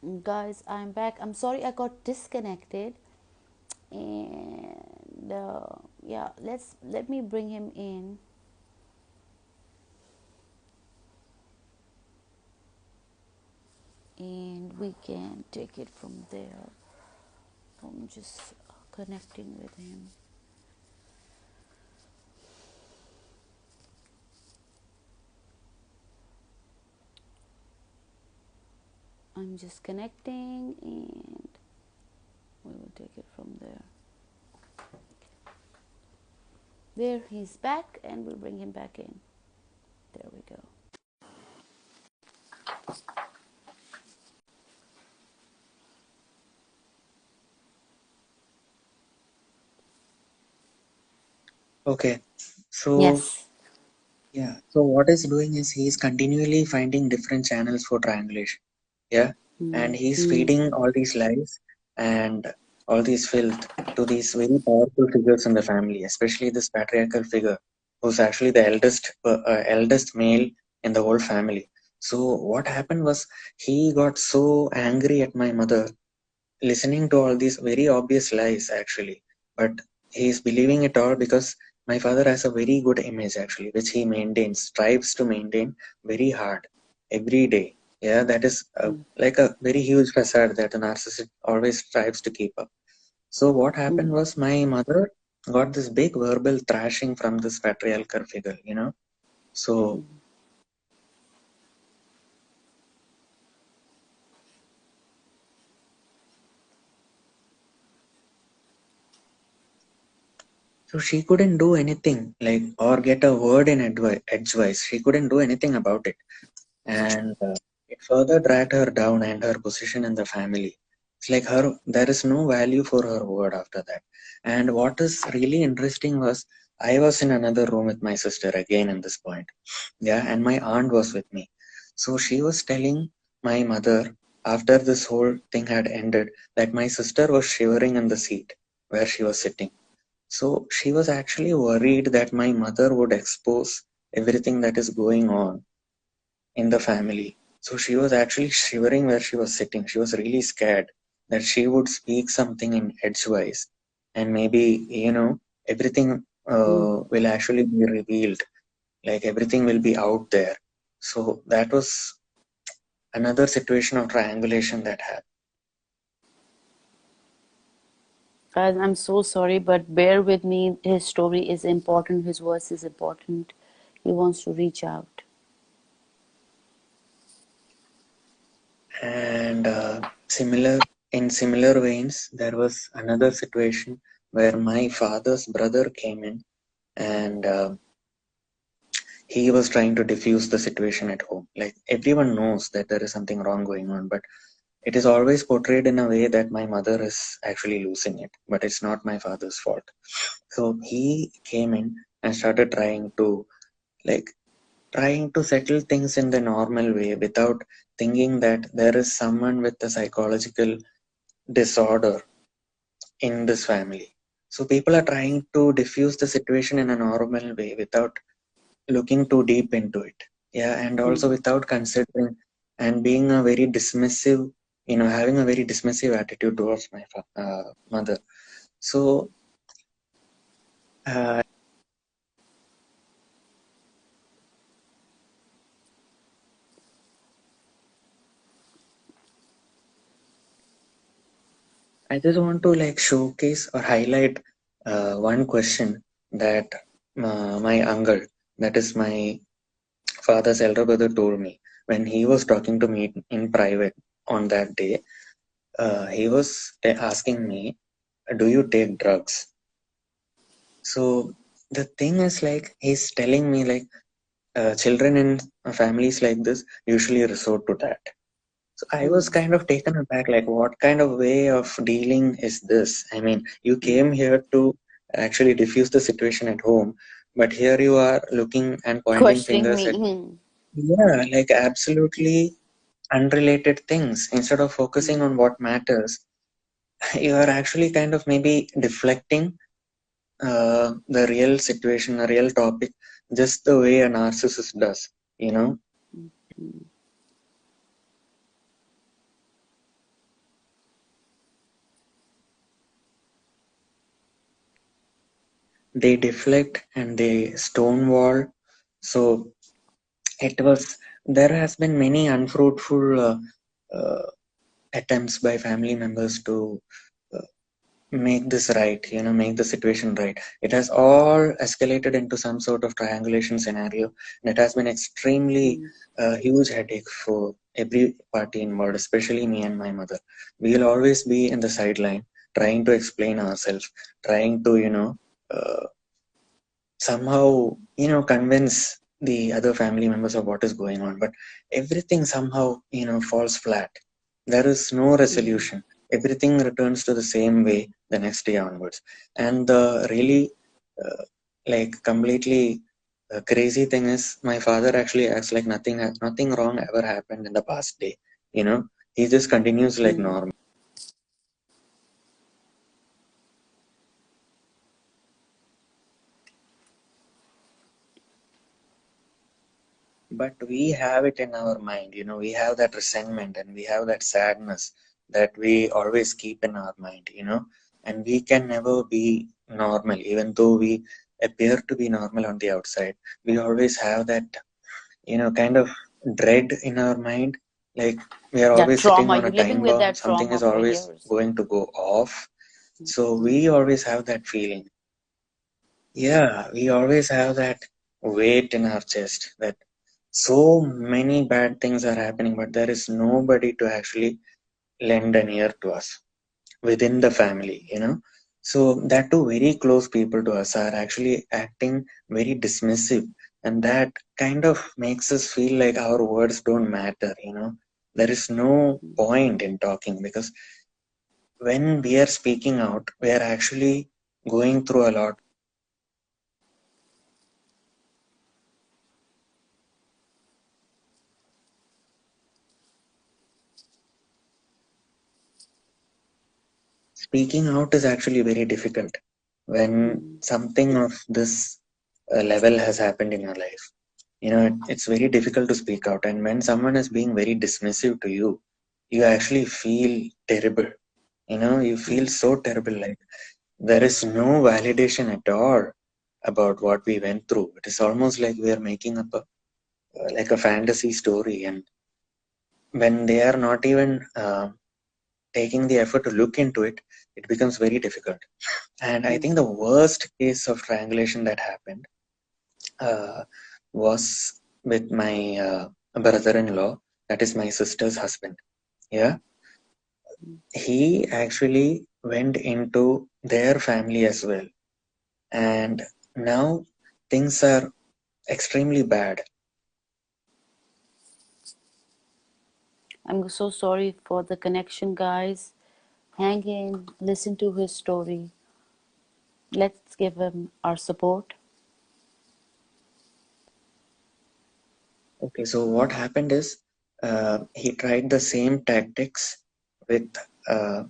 Guys, I'm back. I'm sorry I got disconnected. And yeah, let me bring him in, and we can take it from there. I'm just connecting with him. I'm just connecting, and we will take it from there. There, he's back, and we'll bring him back in. There we go. Okay, so Yes. yeah, so what he's doing is he's continually finding different channels for triangulation. Yeah, and he's Hmm. feeding all these lies and all these filth to these very powerful figures in the family, especially this patriarchal figure who's actually the eldest male in the whole family. So what happened was he got so angry at my mother listening to all these very obvious lies actually, but he's believing it all because my father has a very good image actually, which he maintains, strives to maintain very hard every day. Yeah, that is like a very huge facade that a narcissist always strives to keep up. So what happened was my mother got this big verbal thrashing from this patriarchal figure, you know. So So she couldn't do anything, like, or get a word in edgewise. She couldn't do anything about it. And it further dragged her down and her position in the family. It's like there is no value for her word after that. And what is really interesting was I was in another room with my sister again in this point. Yeah, and my aunt was with me. So she was telling my mother after this whole thing had ended that my sister was shivering in the seat where she was sitting. So she was actually worried that my mother would expose everything that is going on in the family. So she was actually shivering where she was sitting. She was really scared that she would speak something in edgewise, and maybe, everything will actually be revealed, like everything will be out there. So that was another situation of triangulation that happened. Guys, I'm so sorry, but bear with me. His story is important. His voice is important. He wants to reach out. And in similar veins, there was another situation where my father's brother came in, and he was trying to diffuse the situation at home. Like everyone knows that there is something wrong going on, but it is always portrayed in a way that my mother is actually losing it, but it's not my father's fault. So he came in and started like trying to settle things in the normal way without thinking that there is someone with a psychological disorder in this family. So people are trying to diffuse the situation in a normal way without looking too deep into it. Yeah, and also without considering and being a very dismissive, having a very dismissive attitude towards my mother. So uh, I just want to like showcase or highlight one question that my uncle, that is my father's elder brother, told me when he was talking to me in private on that day. He was asking me, "Do you take drugs?" So the thing is, like, he's telling me, like, children in families like this usually resort to that. So I was kind of taken aback, like, what kind of way of dealing is this? I mean, you came here to actually diffuse the situation at home, but here you are looking and pointing Questioning fingers at, me. yeah, like absolutely unrelated things. Instead of focusing on what matters, you are actually kind of maybe deflecting the real situation, a real topic, just the way a narcissist does, you know? they deflect and they stonewall. So it was, there has been many unfruitful uh, attempts by family members to uh, make this right, make the situation right. It has all escalated into some sort of triangulation scenario, and it has been extremely Mm. huge headache for every party involved, especially me and my mother. We'll always be in the sideline trying to explain ourselves, trying to uh, somehow convince the other family members of what is going on, but everything somehow falls flat. There is no Mm. resolution. Everything returns to the same way the next day onwards. And the really like completely crazy thing is, my father actually acts like nothing wrong ever happened in the past day. He just continues like Mm. normal. But we have it in our mind, we have that resentment and we have that sadness that we always keep in our mind, and we can never be normal. Even though we appear to be normal on the outside, we always have that kind of dread in our mind, like we are That always sitting trauma, on you're a living time with bomb, that something trauma is for always years. going to go off. So we Mm. always have that feeling. Yeah, we always have that weight in our chest that so many bad things are happening, but there is nobody to actually lend an ear to us within the family. So that too, very close people to us are actually acting very dismissive, and that kind of makes us feel like our words don't matter. There is no Mm. point in talking, because when we are speaking out, we are actually going through a lot. Speaking out is actually very difficult when Mm. something of this level has happened in your life. It's very difficult to speak out, and when someone is being very dismissive to you, you actually feel terrible. You feel Mm. so terrible, like there is no validation at all about what we went through. It is almost like we are making up like a fantasy story, and when they are not even taking the effort to look into it, it becomes very difficult. And I think Mm. the worst case of triangulation that happened uh, was with my brother-in-law, that is my sister's husband. Yeah, he actually went into their family as well, and now things are extremely bad. I'm so sorry for the connection, guys. Hang in, listen to his story. Let's give him our support. Okay, so what happened is he tried the same tactics with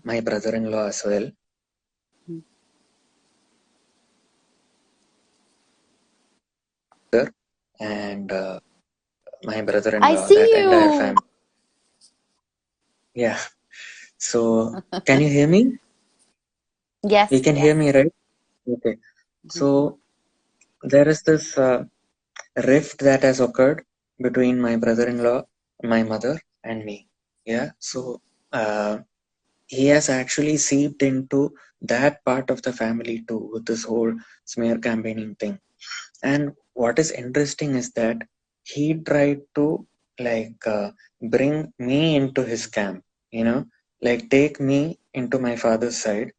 my brother-in-law as well, Mm. and my I brother-in-law, that see entire you. family. Yeah. So can you hear me? You Yes, can hear yes. me, right? Okay. Mm-hmm. So there is this rift that has occurred between my brother-in-law, my mother, and me. Yeah. So uh, he has actually seeped into that part of the family too, with this whole smear campaigning thing. And what is interesting is that he tried to like bring me into his camp, like take me into my father's side.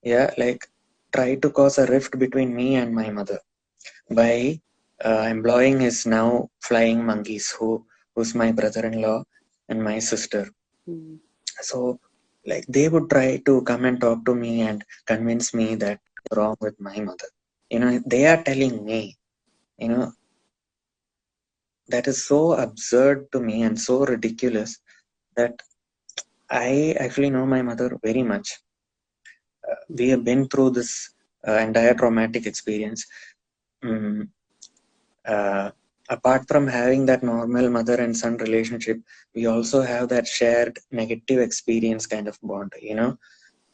Yeah, like try to cause a rift between me and my mother by employing his now flying monkeys, who's my brother-in-law and my sister. Mm. So like they would try to come and talk to me and convince me that wrong with my mother. They are telling me, you know, that is so absurd to me and so ridiculous that I actually know my mother very much. We have Mm. been through this entire traumatic experience. Mm, uh, Apart from having that normal mother and son relationship, we also have that shared negative experience kind of bond.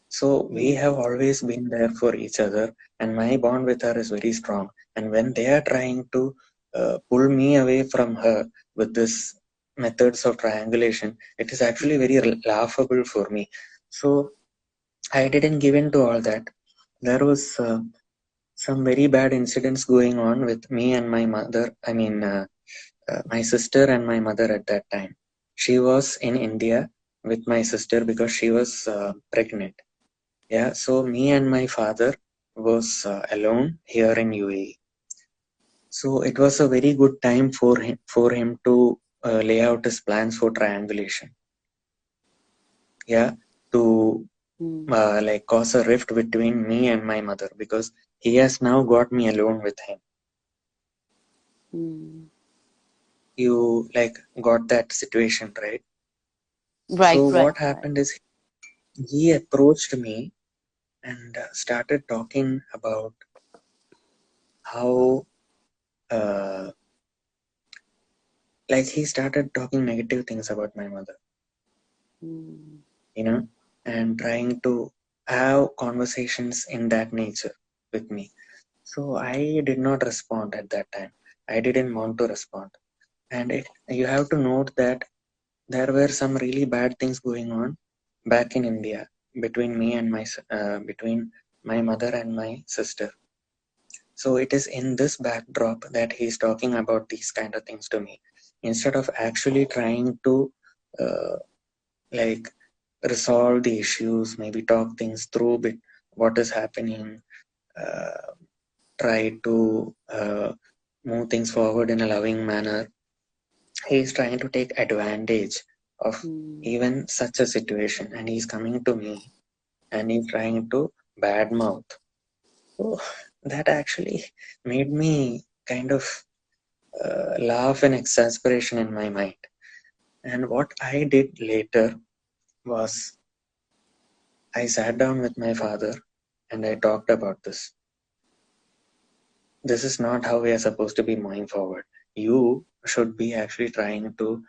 So we have Mm. always been there for each other, and my bond with her is very strong. And when they are trying to pull me away from her with this methods of triangulation, it is actually Mm. very laughable for me. So I didn't give in to all that. There was some very bad incidents going on with me and my mother. My sister and my mother at that time. She was in India with my sister because she was pregnant. Yeah, so me and my father was alone here in UAE. So it was a very good time for him to lay out his plans for triangulation. Yeah, to Mm. like cause a rift between me and my mother because he has now got me alone with him. Mm. You like got that situation, right? Right, So right, what right. happened is he approached me and started talking about how uh, like he started talking negative things about my mother, Mm. you know, and trying to have conversations in that nature with me. So I did not respond at that time. I didn't want to respond. And you have to note that there were some really bad things going on back in India between me and between my mother and my sister. So it is in this backdrop that he's talking about these kind of things to me, instead of actually trying to uh, like resolve the issues, maybe talk things through what is happening, uh, try to move things forward in a loving manner. He's trying to take advantage of Mm. even such a situation, and he's coming to me and he's trying to badmouth. So that actually made me kind of laugh and exasperation in my mind. And what I did later was I sat down with my father and I talked about this. This is not how we are supposed to be moving forward. You should be actually trying to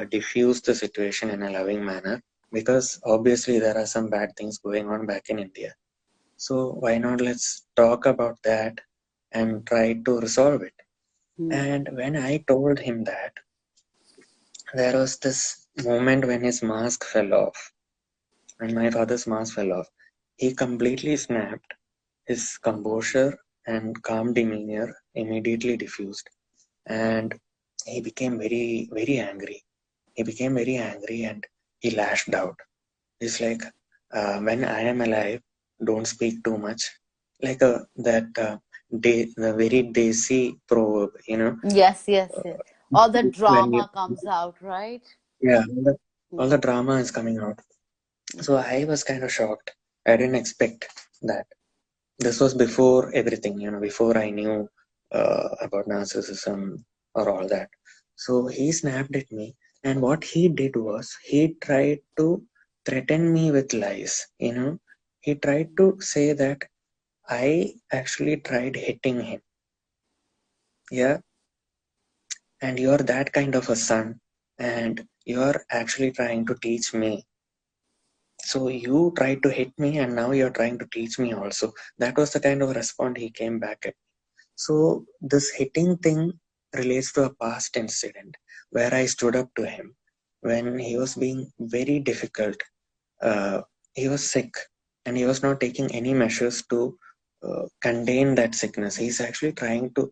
diffuse the situation in a loving manner because obviously there are some bad things going on back in India. So why not let's talk about that and try to resolve it. Mm. And when I told him that, there was this moment when his mask fell off, when my father's mask fell off. He completely snapped. His composure and calm demeanor immediately diffused, and he became very, very angry. He became very angry and he lashed out. He's like, when I am alive, don't speak too much. Like the very desi proverb, Yes, yes, yes. All the when you, drama comes out, right? yeah, all the Mm. drama is coming out. So Mm. I was kind of shocked. I didn't expect that. This was before everything, before I knew about narcissism or all that. So he snapped at me, and what he did was he tried to threaten me with lies. He tried to say that I actually tried hitting him. Yeah, and you're that kind of a son, and you're actually trying to teach me. So you tried to hit me, and now you're trying to teach me also. That was the kind of response he came back at. So this hitting thing relates to a past incident where I stood up to him when he was being very difficult. He was sick and he was not taking any measures to contain that sickness. He's actually trying to,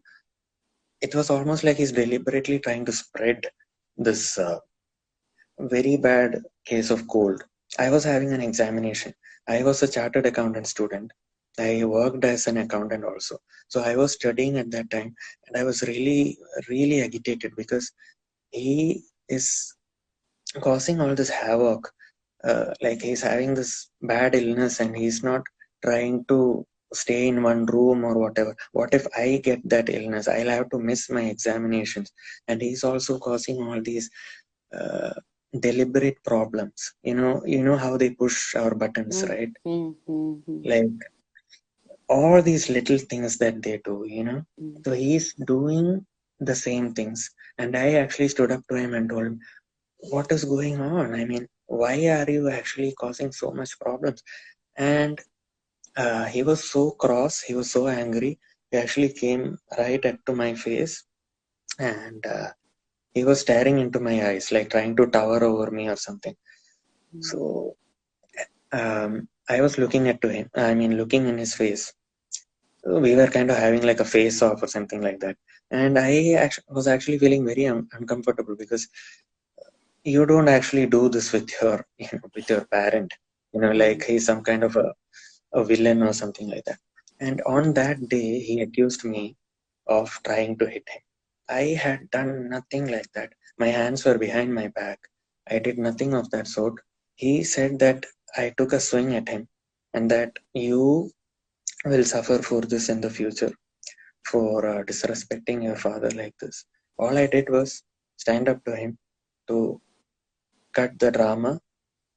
it was almost like he's deliberately trying to spread this very bad case of cold. I was having an examination. I was a chartered accountant student. I worked as an accountant also. So I was studying at that time and I was really, really agitated because he is causing all this havoc. Like he's having this bad illness and he's not trying to stay in one room or whatever. What if I get that illness? I'll have to miss my examinations. And he's also causing all these uh, deliberate problems. You know how they push our buttons, Mm. right? Mm. Mm. Mm. Like all these little things that they do. Mm. So he's doing the same things. And I actually stood up to him and told him, what is going on? I mean, why are you actually causing so much problems? And he was so cross, he was so angry. He actually came right up to my face, and he was staring into my eyes, like trying to tower over me or something. So I was looking at to him. I mean, looking in his face. So we were kind of having like a face off or something like that. And was actually feeling very uncomfortable, because you don't actually do this with your, with your parent. Like he's some kind of a villain or something like that. And on that day, he accused me of trying to hit him. I had done nothing like that. My hands were behind my back. I did nothing of that sort. He said that I took a swing at him, and that you will suffer for this in the future, for disrespecting your father like this. All I did was stand up to him to cut the drama,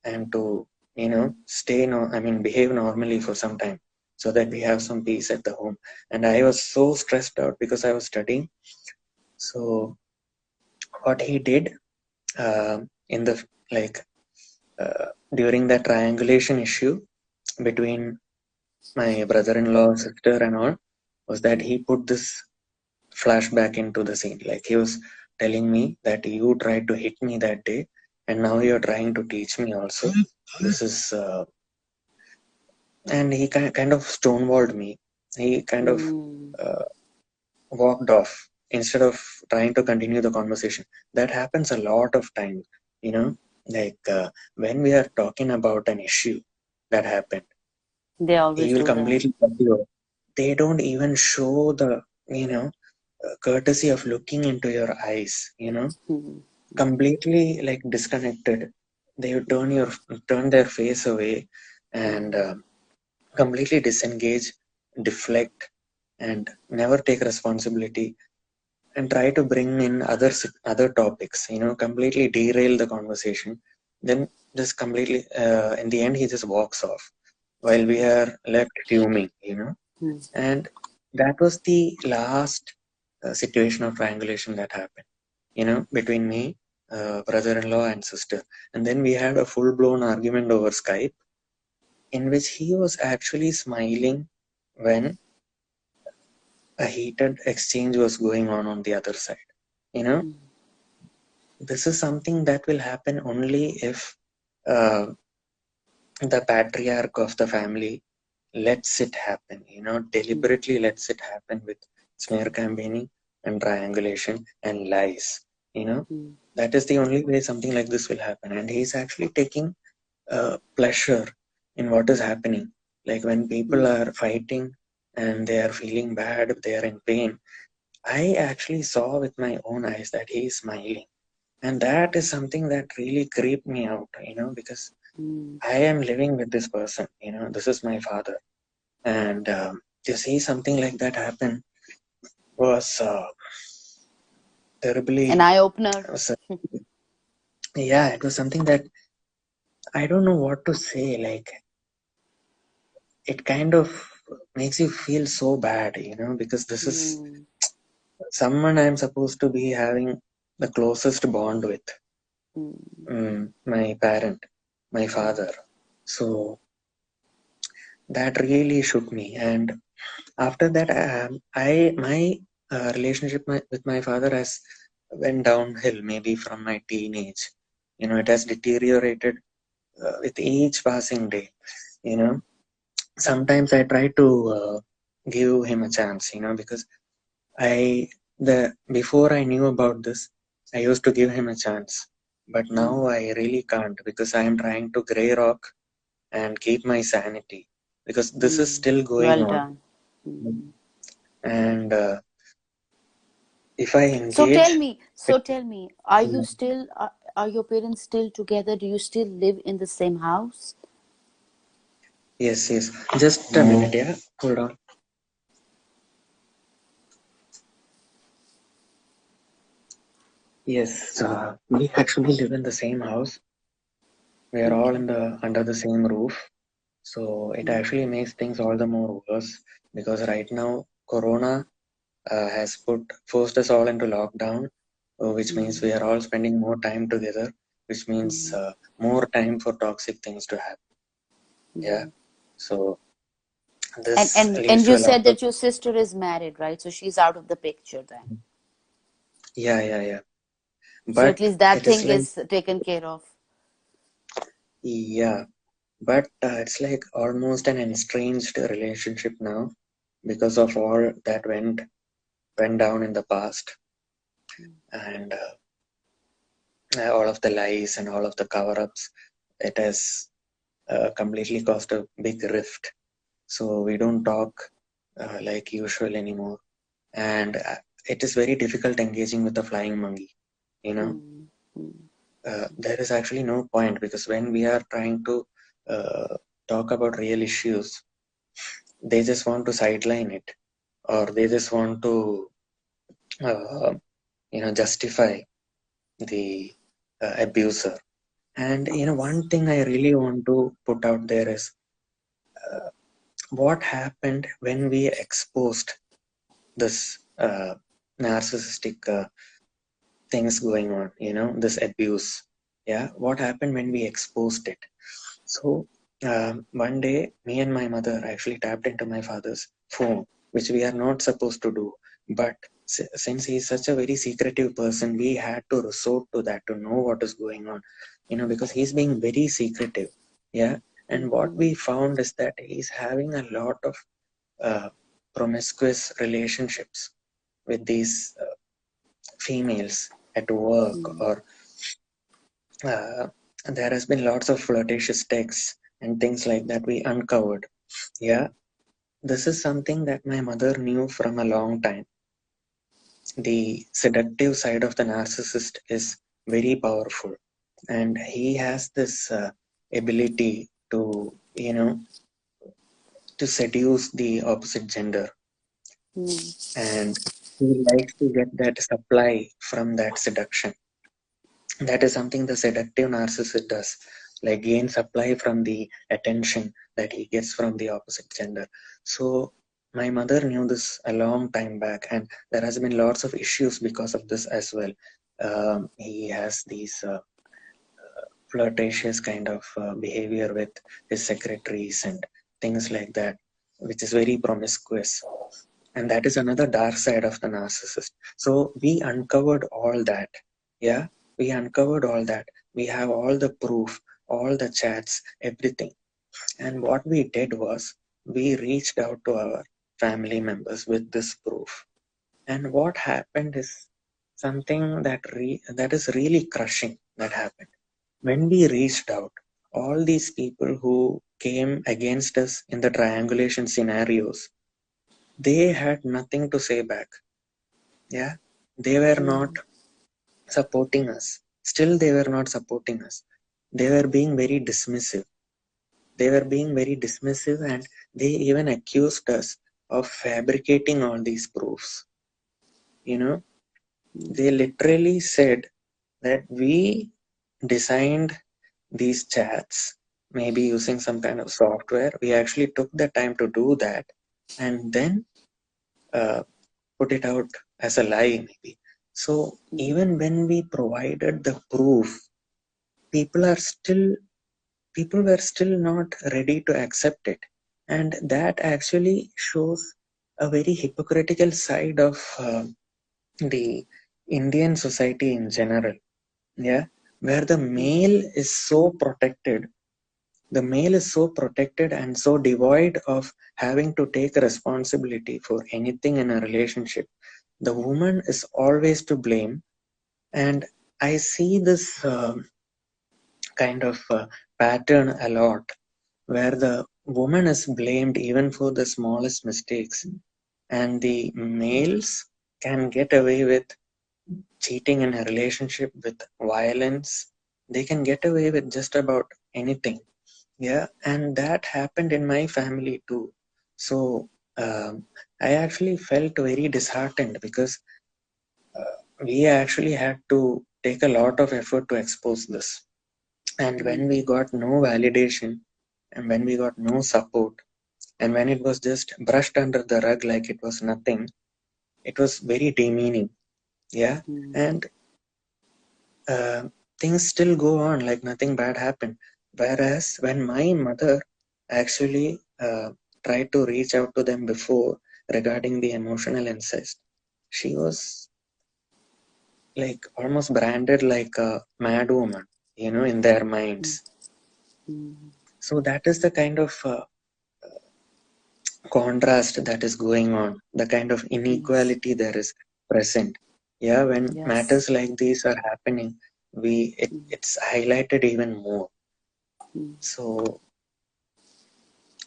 and to, behave normally for some time, so that we have some peace at the home. And I was so stressed out because I was studying. So what he did, in the like during that triangulation issue between my brother-in-law, sister, and all, was that he put this flashback into the scene. Like he was telling me that you tried to hit me that day, and now you're trying to teach me also. This is, and he kind of stonewalled me. He kind of uh, walked off instead of trying to continue the conversation. That happens a lot of times, you know, like when we are talking about an issue that happened, They he always will do that. completely cut you off. They don't even show the, courtesy of looking into your eyes, completely like disconnected. They would turn their face away, and completely disengage, deflect, and never take responsibility, and try to bring in other topics. Completely derail the conversation. Then just completely, in the end, he just walks off while we are left fuming. And that was the last situation of triangulation that happened. Between me, brother-in-law, and sister. And then we had a full-blown argument over Skype, in which he was actually smiling when a heated exchange was going on the other side. This is something that will happen only if uh, the patriarch of the family lets it happen, deliberately lets it happen with smear campaigning and triangulation and lies. That is the only way something like this will happen. And he's actually taking pleasure in what is happening. Like when people are fighting and they are feeling bad, they are in pain. I actually saw with my own eyes that he is smiling. And that is something that really creeped me out, because I am living with this person, this is my father. And to see something like that happen was An terribly, eye opener. was, yeah, it was something that I don't know what to say. Like, it kind of makes you feel so bad, because this is someone I'm supposed to be having the closest bond with, my parent, my father. So that really shook me. And after that, my relationship with my father has went downhill, maybe from my teenage. It has deteriorated with each passing day. You know, Sometimes I try to give him a chance. Because I the before I knew about this, I used to give him a chance, but now I really can't, because I am trying to grey rock and keep my sanity, because this is still going Well on. done. And if I So tell engage, me, it, are you still, are your parents still together? Do you still live in the same house? yes, yes. Just a minute, yeah. Hold on. Yes, we actually live in the same house. We are all in Okay. the under the same roof, so it actually makes things all the more worse, because right now Corona has forced us all into lockdown, which means we are all spending more time together, which means more time for toxic things to happen. Yeah. So And this and leads and to you a lot said of, that your sister is married, right? So she's out of the picture then. yeah. So at But least that it is thing like, is taken care of. yeah, but it's like almost an estranged relationship now because of all that went down in the past, and all of the lies and all of the cover-ups. It has completely caused a big rift. So we don't talk like usual anymore, and it is very difficult engaging with a flying monkey. You know, Mm, mm, there is actually no point, because when we are trying to uh, talk about real issues, they just want to sideline it, or they just want to uh, justify the abuser. And one thing I really want to put out there is what happened when we exposed this narcissistic things going on, this abuse. Yeah, what happened when we exposed it? So one day, me and my mother actually tapped into my father's phone, which we are not supposed to do. But since he's such a very secretive person, we had to resort to that to know what is going on, because he's being very secretive. Yeah. And what mm, we found is that he's having a lot of uh, promiscuous relationships with these females at work, mm, or uh, there has been lots of flirtatious texts and things like that we uncovered. Yeah, this is something that my mother knew from a long time. The seductive side of the narcissist is very powerful, and he has this ability to, to seduce the opposite gender, mm, and he likes to get that supply from that seduction. That is something the seductive narcissist does, like gain supply from the attention that he gets from the opposite gender. So my mother knew this a long time back, and there has been lots of issues because of this as well. He has these flirtatious kind of behavior with his secretaries and things like that, which is very promiscuous, and that is another dark side of the narcissist. So we uncovered all that. Yeah, we uncovered all that. We have all the proof, all the chats, everything. And what we did was we reached out to our family members with this proof. And what happened is something that is really crushing that happened. When we reached out, all these people who came against us in the triangulation scenarios, they had nothing to say back. Yeah, they were not mm, supporting us. Still they were not supporting us. They were being very dismissive. They were being very dismissive, and they even accused us of fabricating all these proofs. you know they literally said that we designed these chats, maybe using some kind of software. We actually took the time to do that, and then uh, put it out as a lie, maybe. So even when we provided the proof, people are still people were still not ready to accept it, and that actually shows a very hypocritical side of the Indian society in general. Yeah, where the male is so protected and so devoid of having to take responsibility for anything in a relationship. The woman is always to blame, and I see this kind of pattern a lot, where the woman is blamed even for the smallest mistakes, and the males can get away with cheating in a relationship, with violence. They can get away with just about anything. Yeah, and that happened in my family too. So I actually felt very disheartened, because we actually had to take a lot of effort to expose this. And when we got no validation, and when we got no support, and when it was just brushed under the rug like it was nothing, it was very demeaning. Yeah, mm, and uh, things still go on like nothing bad happened. Whereas when my mother actually uh, tried to reach out to them before regarding the emotional incest, she was like almost branded like a mad woman, in their minds. So that is the kind of contrast that is going on, the kind of Yes. inequality there is present. Yeah, when Yes. matters like these are happening, it's highlighted even more. So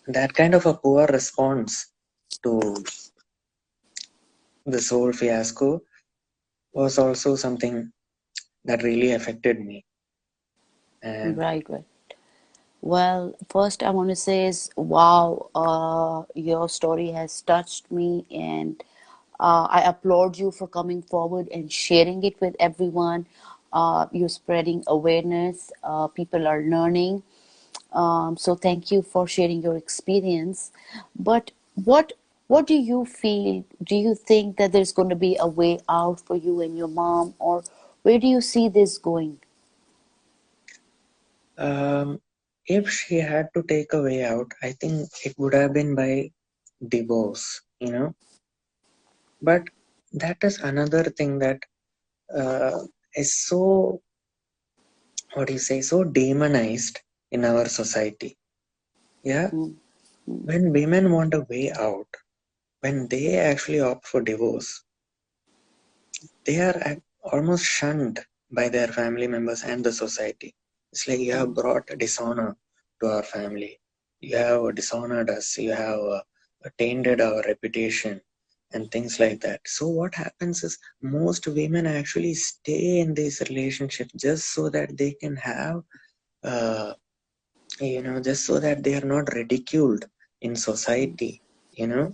that kind of a poor response to this whole fiasco was also something that really affected me. And Right, right. Well, first I want to say is wow, your story has touched me, and I applaud you for coming forward and sharing it with everyone. You're spreading awareness. People are learning. So thank you for sharing your experience. But what do you feel? Do you think that there's going to be a way out for you and your mom, or where do you see this going? um, if she had to take a way out, I think it would have been by divorce. But that is another thing that uh, is so, what do you say, so demonized in our society. Yeah, Mm, when women want a way out, when they actually opt for divorce, they are almost shunned by their family members and the society. It's like you have brought dishonor to our family. You have dishonored us. You have tainted our reputation and things like that. So what happens is most women actually stay in this relationship just so that they can have, uh, just so that they are not ridiculed in society. You know,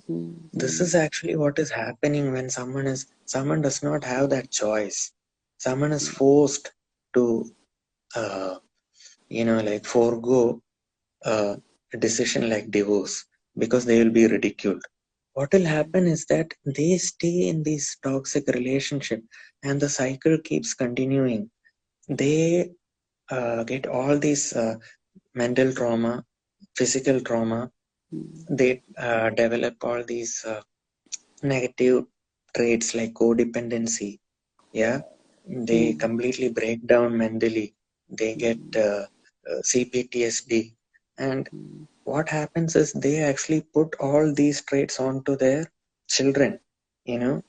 this is actually what is happening when someone does not have that choice. Someone is forced to, uh, like forego a decision like divorce because they will be ridiculed. What will happen is that they stay in this toxic relationship and the cycle keeps continuing. They get all these mental trauma, physical trauma. They develop all these negative traits like codependency. Yeah, they completely break down mentally. They get CPTSD. And what happens is they actually put all these traits onto their children. You know,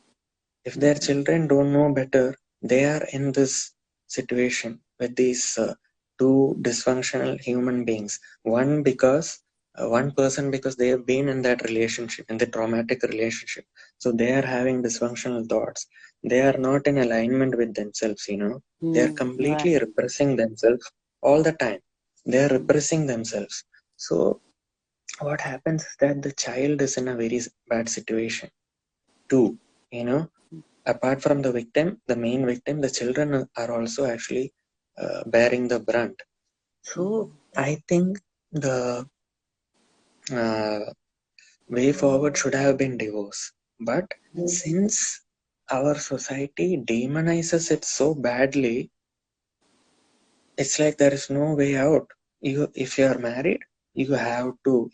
if their children don't know better, they are in this situation with these two dysfunctional human beings. One person because they have been in that relationship, in the traumatic relationship. So they are having dysfunctional thoughts. They are not in alignment with themselves. They are completely right. repressing themselves all the time. They are repressing themselves. So what happens is that the child is in a very bad situation too. You know, apart from the victim, the main victim, the children are also actually bearing the brunt. So I think the uh, way forward should have been divorce. But since our society demonizes it so badly, it's like there is no way out. If you are married, you have to,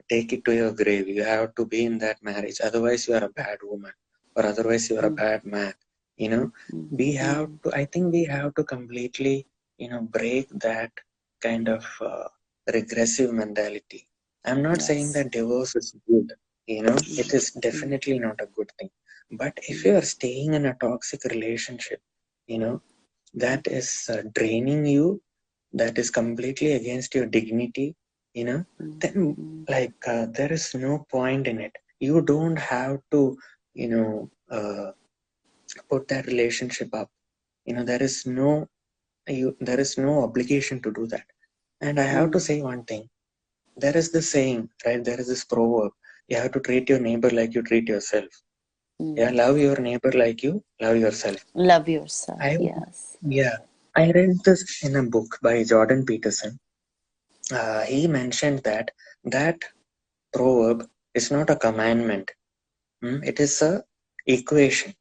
take it to your grave. You have to be in that marriage. Otherwise, you are a bad woman, or otherwise, you are a bad man. You know, we have to. I think we have to completely, break that kind of regressive mentality. I'm not saying Yes. that divorce is good. It is definitely not a good thing. But if you are staying in a toxic relationship, you know that is draining you, that is completely against your dignity, then there is no point in it. You don't have to, put that relationship up. There is there is no obligation to do that. And I have to say one thing. There is this saying, right? There is this proverb. You have to treat your neighbor like you treat yourself. Yeah, love your neighbor like you love yourself. Love yourself. I Yes. Yeah, I read this in a book by Jordan Peterson. He mentioned that proverb is not a commandment. It is a equation.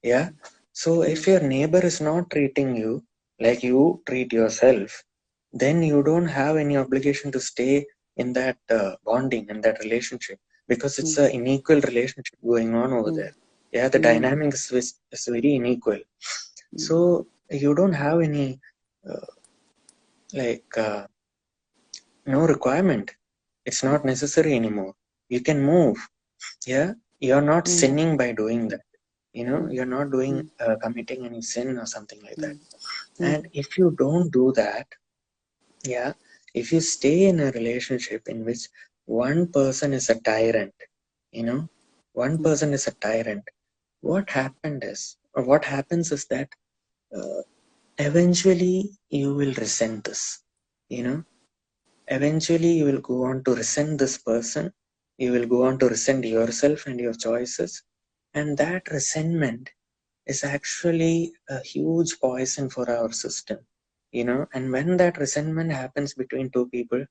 Yeah. So if your neighbor is not treating you like you treat yourself, then you don't have any obligation to stay in that bonding, in that relationship, because it's mm, an unequal relationship going on over mm, there. Yeah, the mm, dynamics is very unequal. mm, So you don't have any uh, like no requirement. It's not necessary anymore. You can move. Yeah, you're not mm, sinning by doing that. mm, You're not doing mm, committing any sin or something like that. mm, And mm, if you don't do that, yeah, if you stay in a relationship in which one person is a tyrant, you know, one mm, person is a tyrant, what happens is that uh, eventually you will resent this, you know, eventually you will go on to resent this person, you will go on to resent yourself and your choices, and that resentment is actually a huge poison for our system, and when that resentment happens between two people,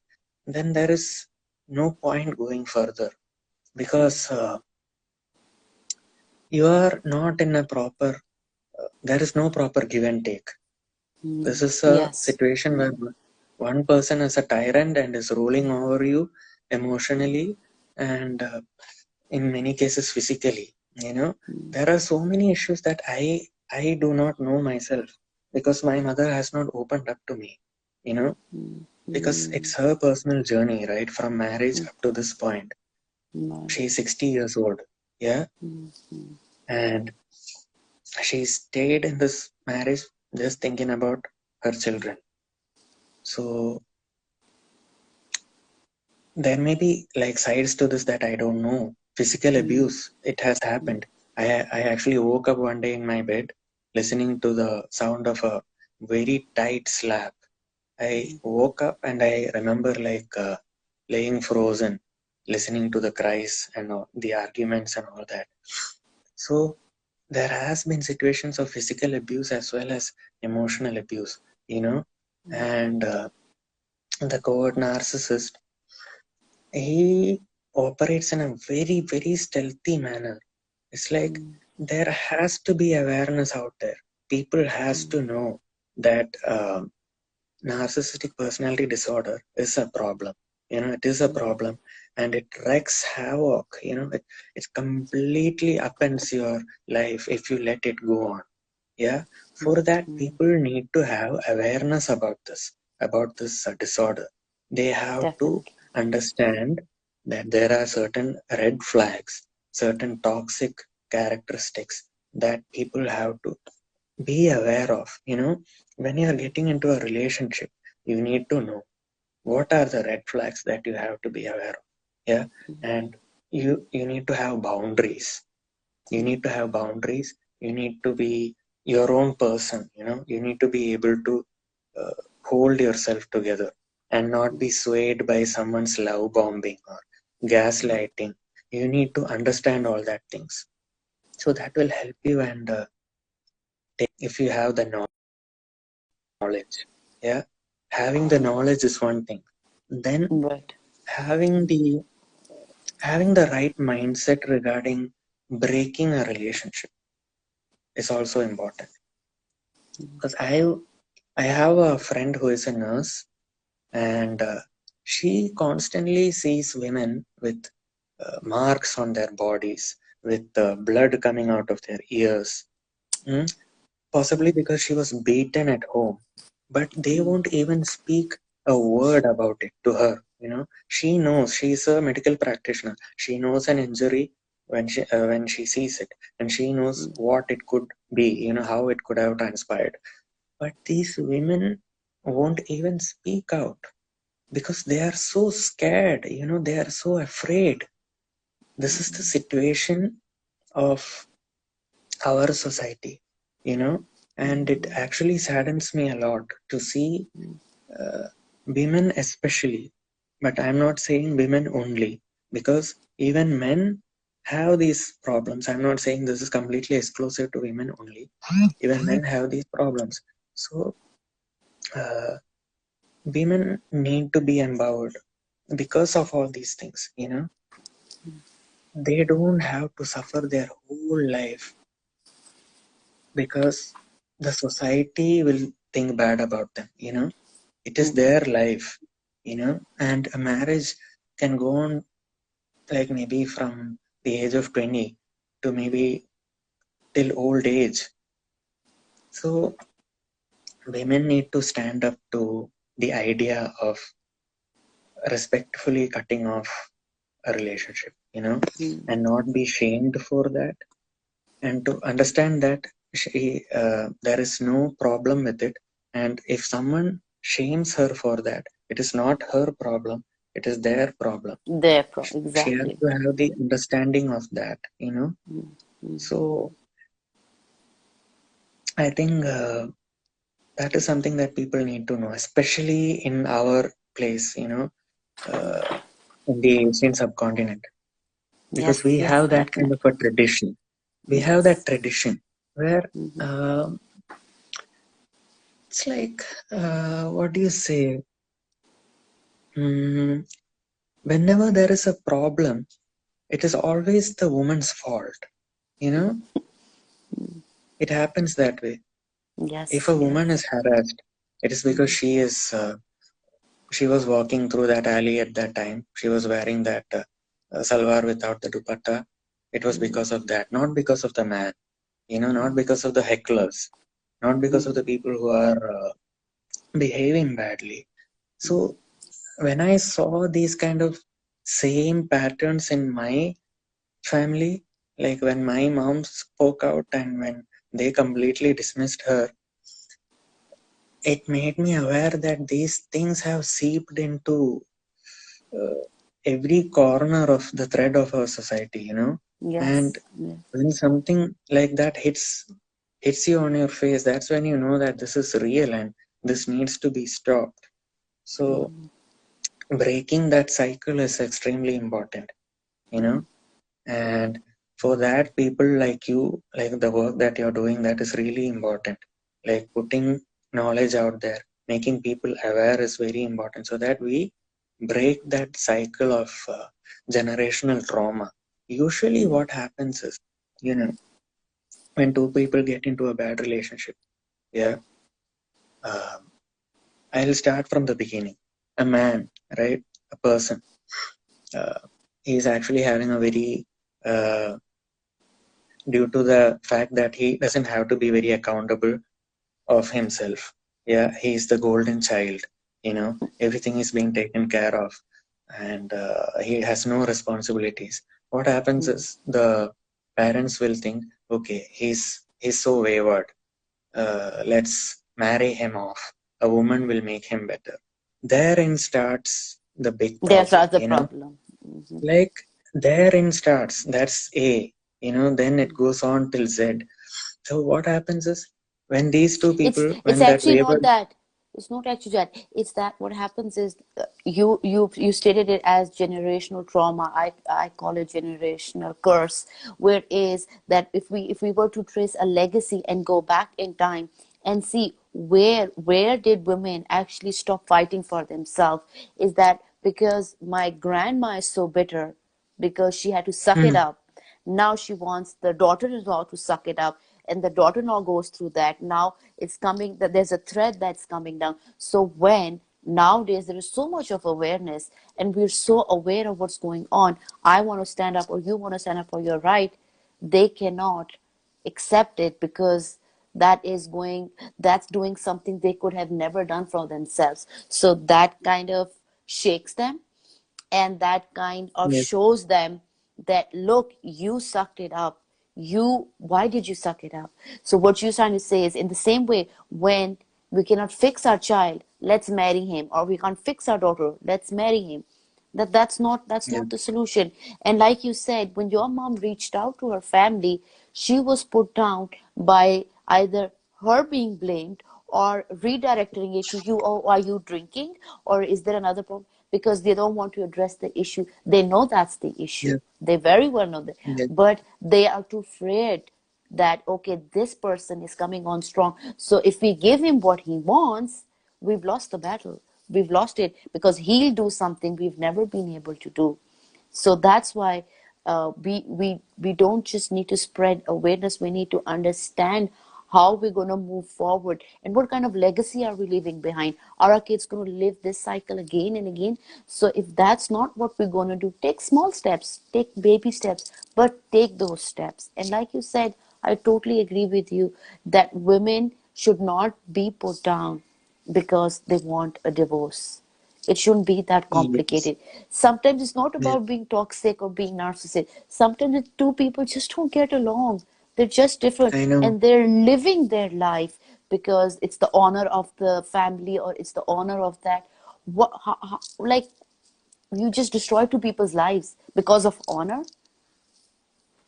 then there is no point going further, because you are not in a proper there is no proper give and take. This mm. is a Yes. situation where one person is a tyrant and is ruling over you emotionally, and in many cases physically. you know Mm, there are so many issues that I do not know myself, because my mother has not opened up to me, you know mm, because mm, it's her personal journey, right, from marriage mm. up to this point. Right. She's 60 years old. Yeah, Mm, mm, and she stayed in this marriage just thinking about her children. So there may be like sides to this that I don't know. Physical mm, abuse, it has mm, happened. I actually woke up one day in my bed listening to the sound of a very tight slap. I mm, woke up and I remember like laying frozen, listening to the cries and the arguments and all that. So there has been situations of physical abuse as well as emotional abuse, you know, and the covert narcissist, he operates in a very, very stealthy manner. It's like mm, there has to be awareness out there. People has mm, to know that narcissistic personality disorder is a problem. It is a problem, and it wreaks havoc. It completely upends your life if you let it go on. Yeah, for that mm. people need to have awareness about this disorder. They have to Definitely. understand that there are certain red flags, certain toxic characteristics that people have to be aware of. When you are getting into a relationship, you need to know what are the red flags that you have to be aware of. Yeah, and you need to have boundaries. You need to have boundaries. You need to be your own person. You need to be able to hold yourself together and not be swayed by someone's love bombing or gaslighting. You need to understand all that things, so that will help you. And if you have the knowledge, yeah, having the knowledge is one thing. Then Right. having the right mindset regarding breaking a relationship is also important. Because I have a friend who is a nurse, and she constantly sees women with marks on their bodies, with blood coming out of their ears, mm, possibly Mm, because she was beaten at home, but they mm, won't even speak a word about it to her. She knows, she's a medical practitioner. She knows an injury when she sees it, and she knows mm, what it could be. How it could have transpired. But these women won't even speak out because they are so scared, they are so afraid. This is the situation of our society, you know, and it actually saddens me a lot to see uh, women, especially. But I'm not saying women only, because even men have these problems. I'm not saying this is completely exclusive to women only. Even men have these problems. So, uh, women need to be empowered because of all these things. They don't have to suffer their whole life because the society will think bad about them. It is mm, their life. and a marriage can go on like maybe from the age of 20 to maybe till old age. So women need to stand up to the idea of respectfully cutting off a relationship, mm, and not be shamed for that, and to understand that there is no problem with it. And if someone shames her for that, it is not her problem, it is their problem. She has exactly. to have the understanding of that. Mm, mm, So I think that is something that people need to know, especially in our place, uh, in the Asian subcontinent, because yes, we yes, have that kind of definitely. a tradition. We have Yes. that tradition where Hmm. uh, it's like, what do you say? Mm, Whenever there is a problem, it is always the woman's fault. You know, it happens that way. If Yes, a yes. woman is harassed, it is because Hmm. she was walking through that alley at that time. She was wearing that salwar without the dupatta. It was because of that, not because of the man. Not because of the hecklers, not because of the people who are behaving badly. So when I saw these kind of same patterns in my family, like when my mom spoke out and when they completely dismissed her, it made me aware that these things have seeped into uh, every corner of the thread of our society. And Yes, yes. when something like that hits you on your face, that's when you know that this is real and this needs to be stopped. So breaking that cycle is extremely important, you know and for that, people like you, like the work that you're doing, that is really important. Like putting knowledge out there, making people aware is very important, so that we break that cycle of generational trauma. Usually what happens is, you know when two people get into a bad relationship, yeah, um, I'll start from the beginning. A man, right, a person, uh, he's actually having a very uh, due to the fact that he doesn't have to be very accountable of himself. Yeah, he's the golden child. Everything is being taken care of, and he has no responsibilities. What happens is the parents will think, okay, he's so wayward. Let's marry him off. A woman will make him better. Therein starts the big There's problem. the problem. Hmm. Like therein starts. That's A. Then it goes on till Z. So what happens is, when these two it's people, it's when that actually not wayward, that. It's not actually that. It's that what happens is, you stated it as generational trauma. I call it generational curse, where is that if we were to trace a legacy and go back in time and see where did women actually stop fighting for themselves, is that because my grandma is so bitter because she had to suck it hmm, up. Now she wants the daughter-in-law to suck it up, and the daughter-in-law goes through that. Now it's coming that there's a thread that's coming down. So when nowadays there is so much of awareness and we're so aware of what's going on, I want to stand up or you want to stand up for your right, they cannot accept it because that's doing something they could have never done for themselves. So that kind of shakes them, and that kind of yes, shows them that, look, you sucked it up. Why did you suck it up? So what you're trying to say is, in the same way, when we cannot fix our child, let's marry him, or we can't fix our daughter, let's marry him. That's not yes, the solution. And like you said, when your mom reached out to her family, she was put down by either her being blamed or redirecting it to you. Oh, are you drinking, or is there another problem? Because they don't want to address the issue. They know that's the issue, yes, they very well know that, yes, but they are too afraid that, okay, this person is coming on strong, so if we give him what he wants, we've lost the battle. We've lost it because he'll do something we've never been able to do. So that's why we don't just need to spread awareness. We need to understand how we're going to move forward, and what kind of legacy are we leaving behind. Are our kids going to live this cycle again and again? So if that's not what we're going to do, take small steps, take baby steps, but take those steps. And like you said, I totally agree with you that women should not be put down because they want a divorce. It shouldn't be that Yes, complicated. Sometimes it's not yeah, about being toxic or being narcissistic. Sometimes it's two people just don't get along. They're just different, I know. and they're living their life because it's the honor of the family or it's the honor of that. Like, you just destroy two people's lives because of honor.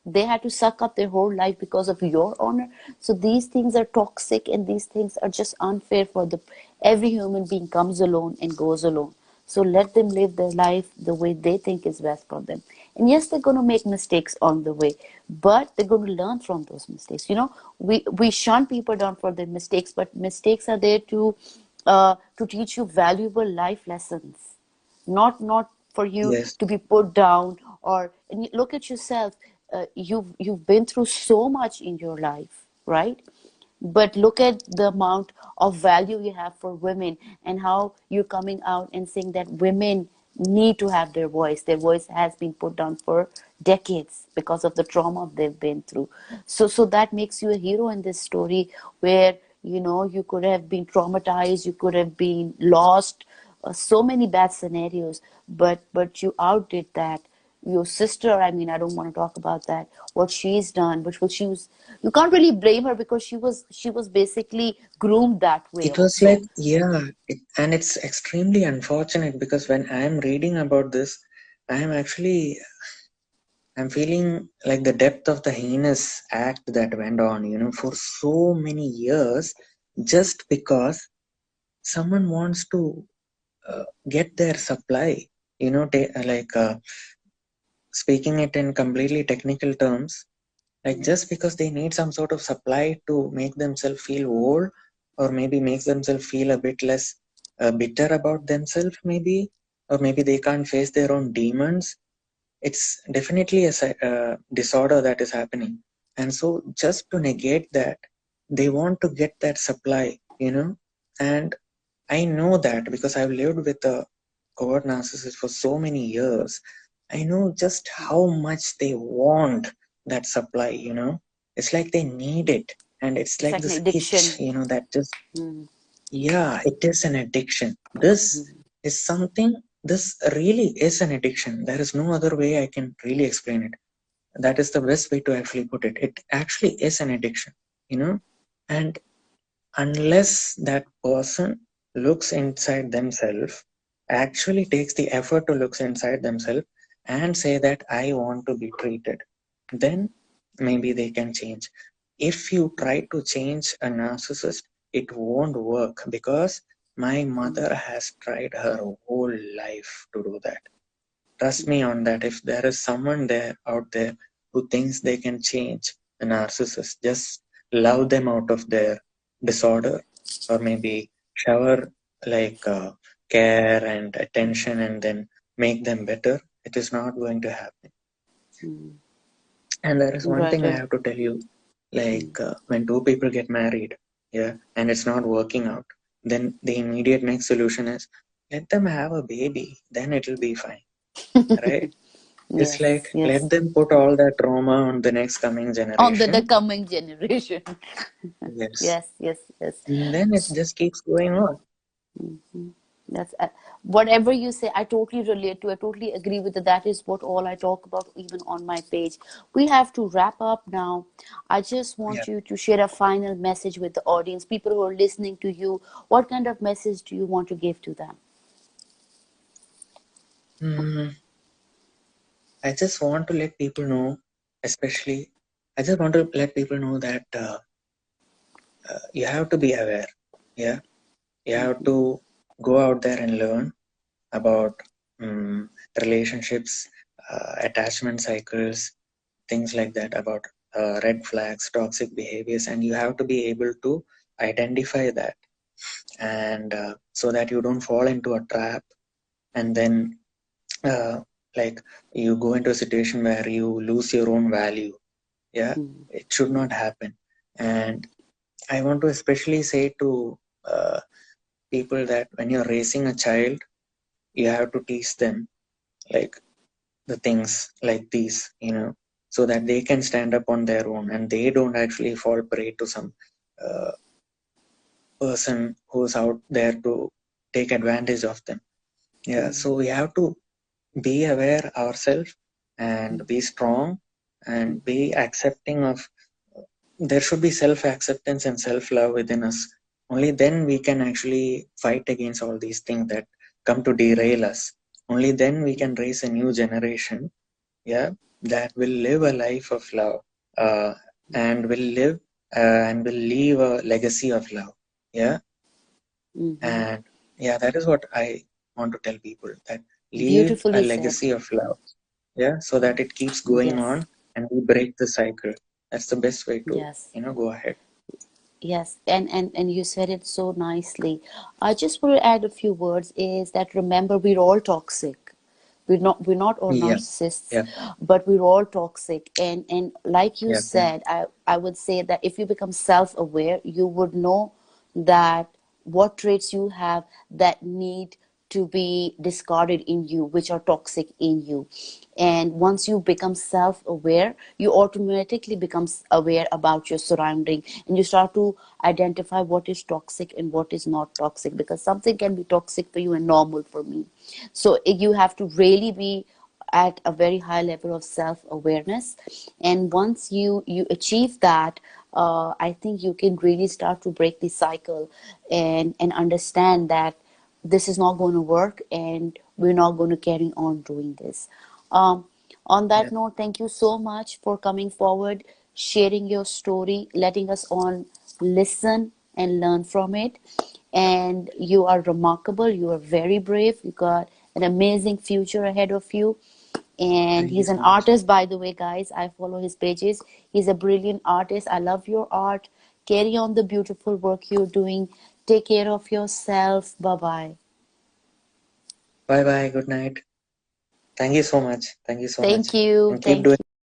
They had to suck up their whole life because of your honor. So these things are toxic, and these things are just unfair for the every human being comes alone and goes alone. So let them live their life the way they think is best for them. And yes, they're going to make mistakes on the way, but they're going to learn from those mistakes. We shun people down for their mistakes, but mistakes are there to teach you valuable life lessons, not for you Yes, to be put down. Or and look at yourself. You've been through so much in your life, right? But look at the amount of value you have for women, and how you're coming out and saying that women need to have their voice has been put down for decades because of the trauma they've been through. So that makes you a hero in this story, where you could have been traumatized, you could have been lost, so many bad scenarios, but you outdid that. Your sister, I mean, I don't want to talk about that, what she's done, but what she was, you can't really blame her because she was basically groomed that way it was also. like, yeah, and it's extremely unfortunate because when I'm reading about this, I'm actually I'm feeling like the depth of the heinous act that went on, for so many years, just because someone wants to get their supply, like speaking it in completely technical terms, like just because they need some sort of supply to make themselves feel old, or maybe makes themselves feel a bit less bitter about themselves, maybe, or maybe they can't face their own demons. It's definitely a disorder that is happening. And so just to negate that, they want to get that supply, and I know that because I've lived with a covert narcissist for so many years. I know just how much they want that supply, It's like they need it. And it's It's like like an this itch, addiction. that just, Mm, yeah, it is an addiction. This is something, this really is an addiction. There is no other way I can really explain it. That is the best way to actually put it. It actually is an addiction, you know? And unless that person looks inside themselves, actually takes the effort to look inside themselves and say that I want to be treated, then maybe they can change. If you try to change a narcissist, it won't work because my mother has tried her whole life to do that. Trust me on that. If there is someone there out there who thinks they can change a narcissist, just love them out of their disorder, or maybe shower like care and attention and then make them better. It is not going to happen. mm, And there is one right, thing I right. have to tell you, Mm. like when two people get married, yeah, and it's not working out, then the immediate next solution is let them have a baby, then it'll be fine, right? It's like Yes, yes. let them put all that trauma on the next coming On the generation. coming generation. Yes. Yes, yes, yes. And then it just keeps going on. That's whatever you say, I totally relate to. I totally agree with it. That is what all I talk about, even on my page. We have to wrap up now. I just Yeah. want you to share a final message with the audience, people who are listening to you. What kind of message do you want to give to them? Mm, I just want to let people know, especially, I just want to let people know that you have to be aware. Yeah. You have Mhm, to go out there and learn about um, relationships, attachment cycles, things like that, about red flags, toxic behaviors, and you have to be able to identify that, and so that you don't fall into a trap, and then uh, like you go into a situation where you lose your own value. Yeah, mhm, it should not happen. And I want to especially say to people that when you're raising a child, you have to teach them like the things like these, so that they can stand up on their own and they don't actually fall prey to some uh, person who's out there to take advantage of them. Yeah, Mm, so we have to be aware ourselves and mm, be strong and be accepting of. There should be self acceptance and self love within us. Only then we can actually fight against all these things that come to derail us. Only then we can raise a new generation, yeah, that will live a life of love, uh, and will live and will leave a legacy of love. Yeah, mm-hmm. and yeah, that is what I want to tell people, that leave a Beautifully said. legacy of love. Yeah, so that it keeps going Yes, on and we break the cycle. That's the best way to, yes. go ahead. Yes, and you said it so nicely. I just want to add a few words is that remember we're all toxic. We're not all Yeah, narcissists, yeah, but we're all toxic. And like you yeah, yeah, said, I would say that if you become self-aware, you would know that what traits you have that need to be discarded in you, which are toxic in you. And once you become self-aware, you automatically become aware about your surrounding, and you start to identify what is toxic and what is not toxic, because something can be toxic for you and normal for me. So you have to really be at a very high level of self-awareness, and once you achieve that, I think you can really start to break the cycle and understand that this is not going to work and we're not going to carry on doing this. um, on yeah. that note, thank you so much for coming forward, sharing your story, letting us on listen and learn from it. And you are remarkable. You are very brave. You got an amazing future ahead of you. And Thank you he's an so much. artist, by the way, guys. I follow his pages. He's a brilliant artist. I love your art. Carry on the beautiful work you're doing. Take care of yourself. Bye bye. Bye bye. Good night. Thank you so much. Thank you so much. Thank you. And keep Thank doing you.